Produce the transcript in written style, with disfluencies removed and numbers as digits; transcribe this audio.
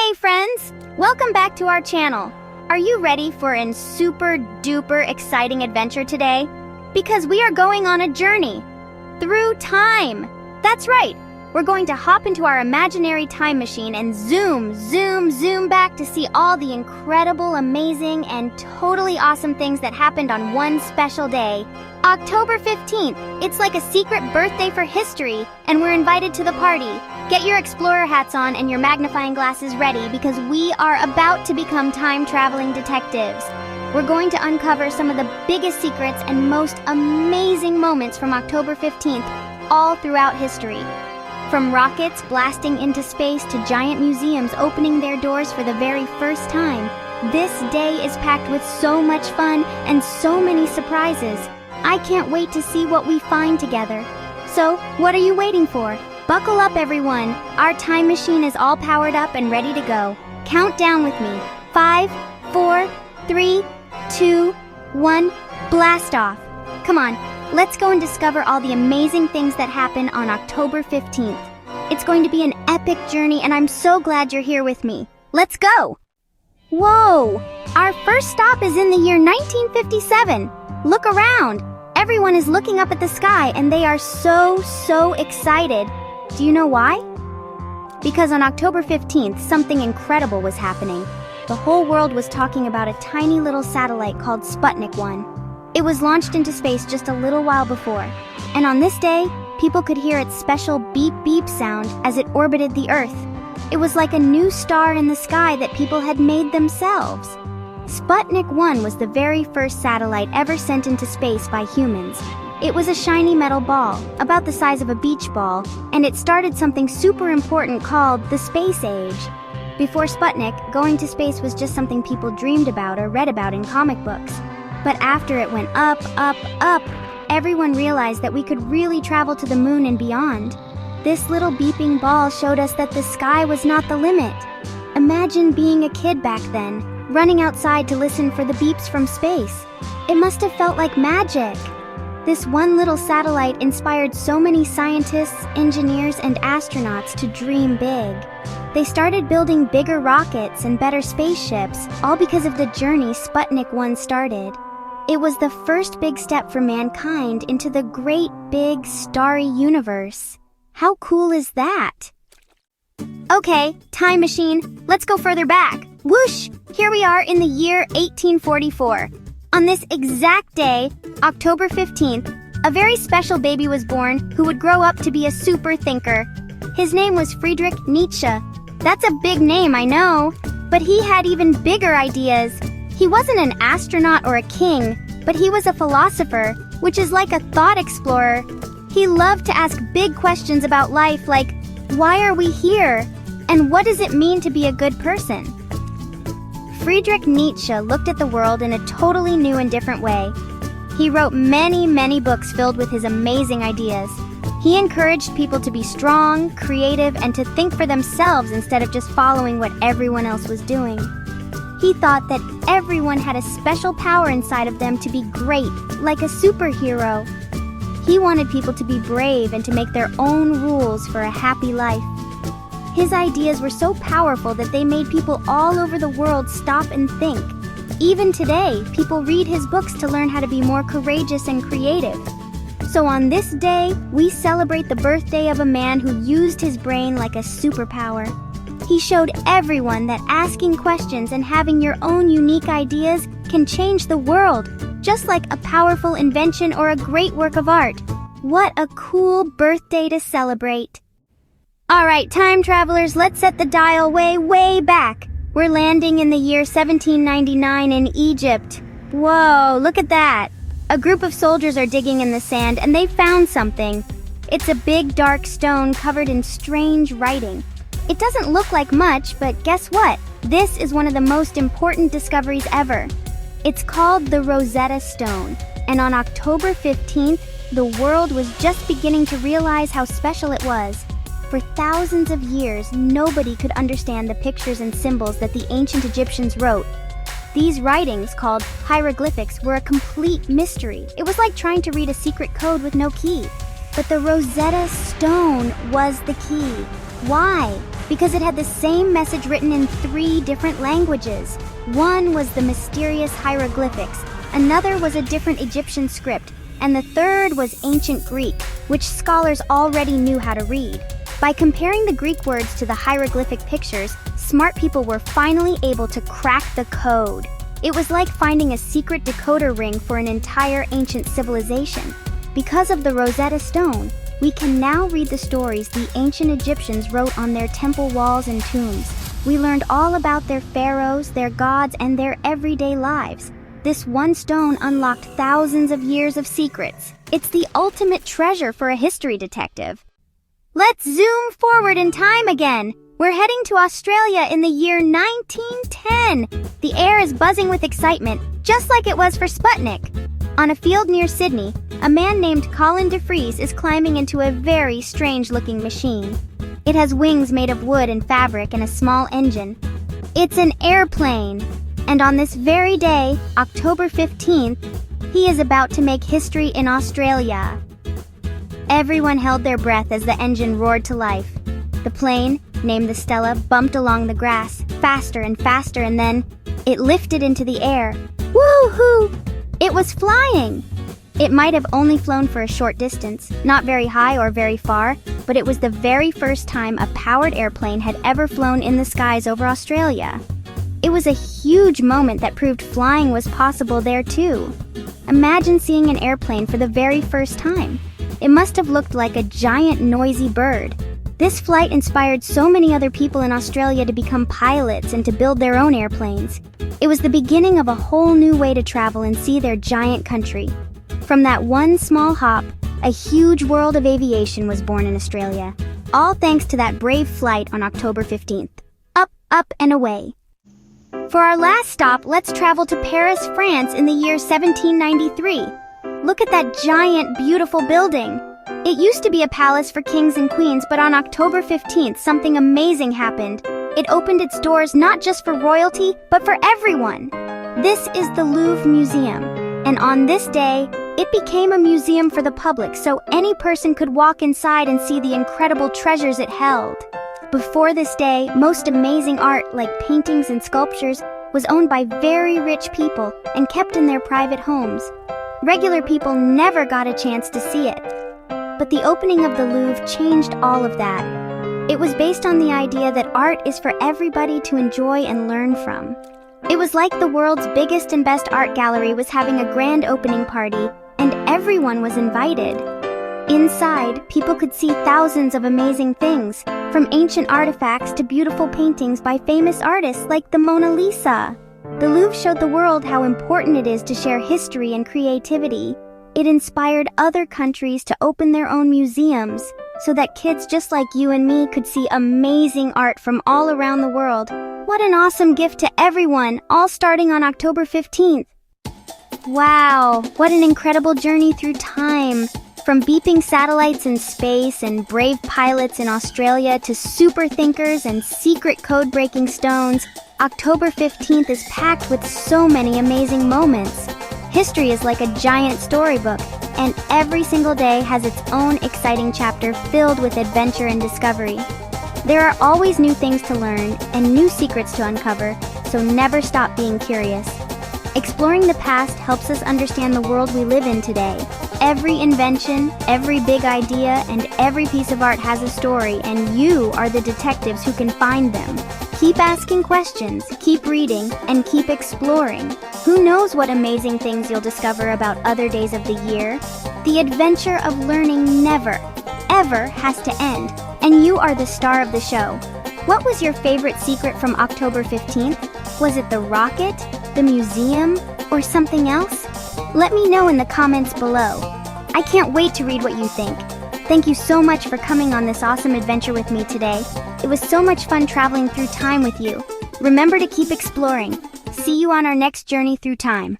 Hey friends! Welcome back to our channel. Are you ready for a super duper exciting adventure today? Because we are going on a journey through time. That's right. We're going to hop into our imaginary time machine and zoom back to see all the incredible, amazing, and totally awesome things that happened on one special day. October 15th. It's like a secret birthday for history, and we're invited to the party. Get your explorer hats on and your magnifying glasses ready because we are about to become time-traveling detectives. We're going to uncover some of the biggest secrets and most amazing moments from October 15th all throughout history. From rockets blasting into space to giant museums opening their doors for the very first time, this day is packed with so much fun and so many surprises. I can't wait to see what we find together. So, what are you waiting for? Buckle up, everyone. Our time machine is all powered up and ready to go. Count down with me. 5, 4, 3, 2, 1, blast off. Come on, let's go and discover all the amazing things that happen on October 15th. It's going to be an epic journey, and I'm so glad you're here with me. Let's go! Whoa! Our first stop is in the year 1957. Look around. Everyone is looking up at the sky, and they are so excited. Do you know why? Because on October 15th, something incredible was happening. The whole world was talking about a tiny little satellite called Sputnik 1. It was launched into space just a little while before, and on this day, people could hear its special beep sound as it orbited the Earth. It was like a new star in the sky that people had made themselves. Sputnik 1 was the very first satellite ever sent into space by humans. It was a shiny metal ball, about the size of a beach ball, and it started something super important called the space age. Before Sputnik, going to space was just something people dreamed about or read about in comic books. But after it went up, everyone realized that we could really travel to the moon and beyond. This little beeping ball showed us that the sky was not the limit. Imagine being a kid back then, running outside to listen for the beeps from space. It must have felt like magic. This one little satellite inspired so many scientists, engineers, and astronauts to dream big. They started building bigger rockets and better spaceships, all because of the journey Sputnik 1 started. It was the first big step for mankind into the great big starry universe. How cool is that? Okay, time machine, let's go further back. Whoosh! Here we are in the year 1844. On this exact day, October 15th, a very special baby was born who would grow up to be a super thinker. His name was Friedrich Nietzsche. That's a big name, I know, but he had even bigger ideas. He wasn't an astronaut or a king, but he was a philosopher, which is like a thought explorer. He loved to ask big questions about life like, why are we here? And what does it mean to be a good person? Friedrich Nietzsche looked at the world in a totally new and different way. He wrote many books filled with his amazing ideas. He encouraged people to be strong, creative, and to think for themselves instead of just following what everyone else was doing. He thought that everyone had a special power inside of them to be great, like a superhero. He wanted people to be brave and to make their own rules for a happy life. His ideas were so powerful that they made people all over the world stop and think. Even today, people read his books to learn how to be more courageous and creative. So on this day, we celebrate the birthday of a man who used his brain like a superpower. He showed everyone that asking questions and having your own unique ideas can change the world, just like a powerful invention or a great work of art. What a cool birthday to celebrate. Alright, time travelers, let's set the dial way back. We're landing in the year 1799 in Egypt. Whoa, look at that. A group of soldiers are digging in the sand and they found something. It's a big dark stone covered in strange writing. It doesn't look like much, but guess what? This is one of the most important discoveries ever. It's called the Rosetta Stone, and on October 15th, the world was just beginning to realize how special it was. For thousands of years, nobody could understand the pictures and symbols that the ancient Egyptians wrote. These writings, called hieroglyphics, were a complete mystery. It was like trying to read a secret code with no key. But the Rosetta Stone was the key. Why? because it had the same message written in 3 different languages. One was the mysterious hieroglyphics, another was a different Egyptian script, and the third was ancient Greek, which scholars already knew how to read. By comparing the Greek words to the hieroglyphic pictures, smart people were finally able to crack the code. It was like finding a secret decoder ring for an entire ancient civilization. Because of the Rosetta Stone, we can now read the stories the ancient Egyptians wrote on their temple walls and tombs. We learned all about their pharaohs, their gods, and their everyday lives. This one stone unlocked thousands of years of secrets. It's the ultimate treasure for a history detective. Let's zoom forward in time again. We're heading to Australia in the year 1910. The air is buzzing with excitement, just like it was for Sputnik. On a field near Sydney, a man named Colin DeFries is climbing into a very strange-looking machine. It has wings made of wood and fabric and a small engine. It's an airplane. And on this very day, October 15th, he is about to make history in Australia. Everyone held their breath as the engine roared to life. The plane, named the Stella, bumped along the grass, faster and faster, and then it lifted into the air. Woo-hoo! It was flying! It might have only flown for a short distance, not very high or very far, but it was the very first time a powered airplane had ever flown in the skies over Australia. It was a huge moment that proved flying was possible there too. Imagine seeing an airplane for the very first time. It must have looked like a giant noisy bird. This flight inspired so many other people in Australia to become pilots and to build their own airplanes. It was the beginning of a whole new way to travel and see their giant country. From that one small hop, a huge world of aviation was born in Australia, all thanks to that brave flight on October 15th. Up, up, and away. For our last stop, let's travel to Paris, France in the year 1793. Look at that giant, beautiful building. It used to be a palace for kings and queens, but on October 15th, something amazing happened. It opened its doors not just for royalty, but for everyone. This is the Louvre Museum, and on this day, it became a museum for the public so any person could walk inside and see the incredible treasures it held. Before this day, most amazing art, like paintings and sculptures, was owned by very rich people and kept in their private homes. Regular people never got a chance to see it. But the opening of the Louvre changed all of that. It was based on the idea that art is for everybody to enjoy and learn from. It was like the world's biggest and best art gallery was having a grand opening party, and everyone was invited. Inside, people could see thousands of amazing things, from ancient artifacts to beautiful paintings by famous artists like the Mona Lisa. The Louvre showed the world how important it is to share history and creativity. It inspired other countries to open their own museums so that kids just like you and me could see amazing art from all around the world. What an awesome gift to everyone, all starting on October 15th. Wow, what an incredible journey through time. From beeping satellites in space and brave pilots in Australia to super thinkers and secret code-breaking stones, October 15th is packed with so many amazing moments. History is like a giant storybook, and every single day has its own exciting chapter filled with adventure and discovery. There are always new things to learn and new secrets to uncover, so never stop being curious. Exploring the past helps us understand the world we live in today. Every invention, every big idea, and every piece of art has a story, and you are the detectives who can find them. Keep asking questions, keep reading, and keep exploring. Who knows what amazing things you'll discover about other days of the year? The adventure of learning never, ever has to end, and you are the star of the show. What was your favorite secret from October 15th? Was it the rocket, the museum, or something else? Let me know in the comments below. I can't wait to read what you think. Thank you so much for coming on this awesome adventure with me today. It was so much fun traveling through time with you. Remember to keep exploring. See you on our next journey through time.